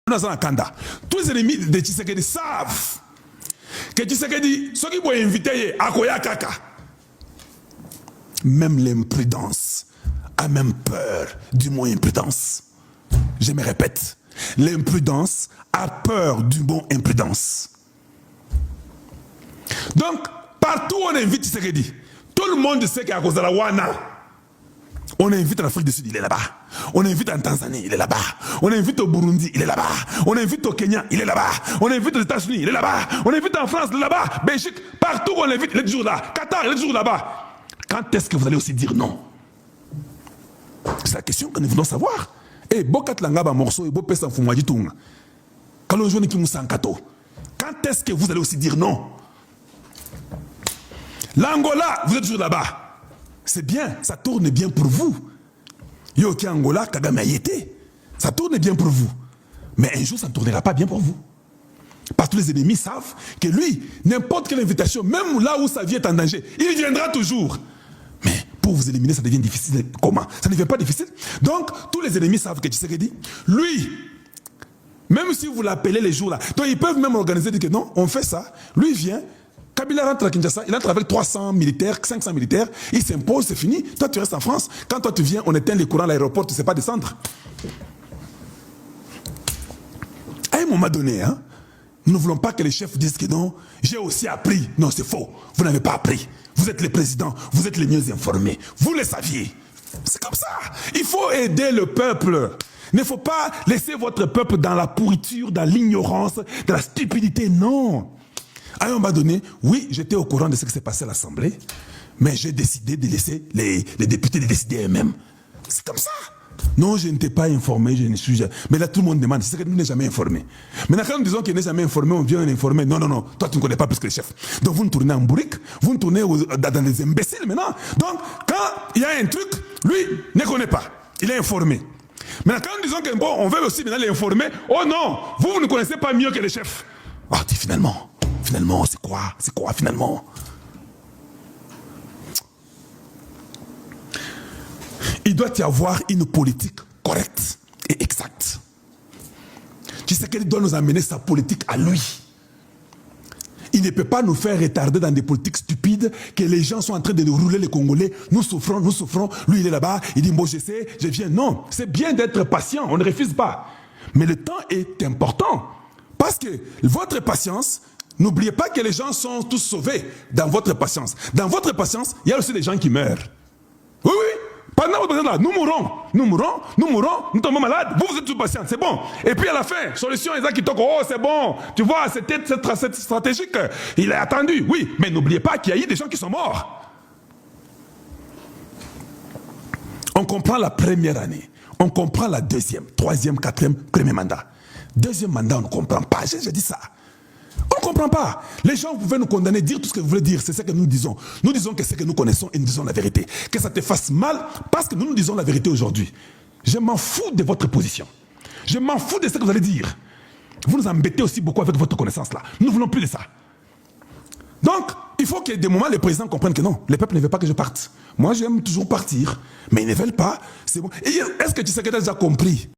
Tous les ennemis de Tshisekedi savent que Tshisekedi, ceux qui vont inviter à Koya Kaka, même l'imprudence a même peur du mot imprudence. Je me répète, l'imprudence a peur du mot imprudence. Donc, partout où on invite Tshisekedi, tout le monde sait qu'à cause de la Wana, on invite en Afrique du Sud, il est là-bas. On invite en Tanzanie, il est là-bas. On invite au Burundi, il est là-bas. On invite au Kenya, il est là-bas. On invite aux États-Unis, il est là-bas. On invite en France, il est là-bas. Belgique, partout où on invite, il est toujours là. Qatar, il est toujours là-bas. Quand est-ce que vous allez aussi dire non? C'est la question que nous voulons savoir. Et Bokat Langaba morceau et Bopesa Fumwaji Tunga. Quand quand est-ce que vous allez aussi dire non? L'Angola, vous êtes toujours là-bas. C'est bien, ça tourne bien pour vous. Yoki Angola, Kagame Ayete. Ça tourne bien pour vous. Mais un jour, ça ne tournera pas bien pour vous. Parce que les ennemis savent que lui, n'importe quelle invitation, même là où sa vie est en danger, il viendra toujours. Mais pour vous éliminer, ça devient difficile. Comment? Ça ne devient pas difficile. Donc, tous les ennemis savent que Tshisekedi, lui, même si vous l'appelez les jours là, donc ils peuvent même organiser, dire que non, on fait ça. Lui vient. Kabila rentre à Kinshasa, il entre avec 300 militaires, 500 militaires, il s'impose, c'est fini. Toi, tu restes en France. Quand toi, tu viens, on éteint les courants à l'aéroport, tu ne sais pas descendre. À un moment donné, hein, nous ne voulons pas que les chefs disent que non, j'ai aussi appris. Non, c'est faux. Vous n'avez pas appris. Vous êtes les présidents, vous êtes les mieux informés. Vous le saviez. C'est comme ça. Il faut aider le peuple. Il ne faut pas laisser votre peuple dans la pourriture, dans l'ignorance, dans la stupidité. Non. À un moment donné, oui, j'étais au courant de ce qui s'est passé à l'Assemblée, mais j'ai décidé de laisser les députés de décider eux-mêmes. C'est comme ça. Non, je ne t'ai pas informé, je ne suis jamais... Mais là, tout le monde demande, c'est que nous n'est jamais informé. Maintenant, quand nous disons qu'il n'est jamais informé, on vient l'informer. Non, non, non, toi, tu ne connais pas plus que les chefs. Donc, vous nous tournez en bourrique, vous nous tournez dans les imbéciles maintenant. Donc, quand il y a un truc, lui, ne connaît pas. Il est informé. Maintenant, quand nous disons que bon, on veut aussi maintenant l'informer, oh non, vous ne connaissez pas mieux que les chefs. Ah, finalement... Finalement, c'est quoi? C'est quoi finalement? Il doit y avoir une politique correcte et exacte. Tu sais qu'il doit nous amener sa politique à lui. Il ne peut pas nous faire retarder dans des politiques stupides que les gens sont en train de nous rouler les Congolais. Nous souffrons, lui il est là-bas, il dit moi je sais, je viens. Non, c'est bien d'être patient, on ne refuse pas. Mais le temps est important. Parce que votre patience, n'oubliez pas que les gens sont tous sauvés dans votre patience. Dans votre patience, il y a aussi des gens qui meurent. Oui, oui. Pendant votre patience là, nous tombons malades. Vous êtes tous patients, c'est bon. Et puis à la fin, solution, ils ont qui toquent, oh c'est bon. Tu vois, c'était stratégique. Il a attendu, oui. Mais n'oubliez pas qu'il y a eu des gens qui sont morts. On comprend la première année. On comprend la deuxième, troisième, quatrième, premier mandat. Deuxième mandat, on ne comprend pas. J'ai dit ça. On ne comprend pas. Les gens, vous pouvez nous condamner, dire tout ce que vous voulez dire. C'est ce que nous disons. Nous disons que c'est que nous connaissons et nous disons la vérité. Que ça te fasse mal parce que nous disons la vérité aujourd'hui. Je m'en fous de votre position. Je m'en fous de ce que vous allez dire. Vous nous embêtez aussi beaucoup avec votre connaissance là. Nous ne voulons plus de ça. Donc, il faut que des moments, les présidents comprennent que non, les peuples ne veulent pas que je parte. Moi, j'aime toujours partir. Mais ils ne veulent pas. C'est bon. Est-ce que tu sais que tu as déjà compris?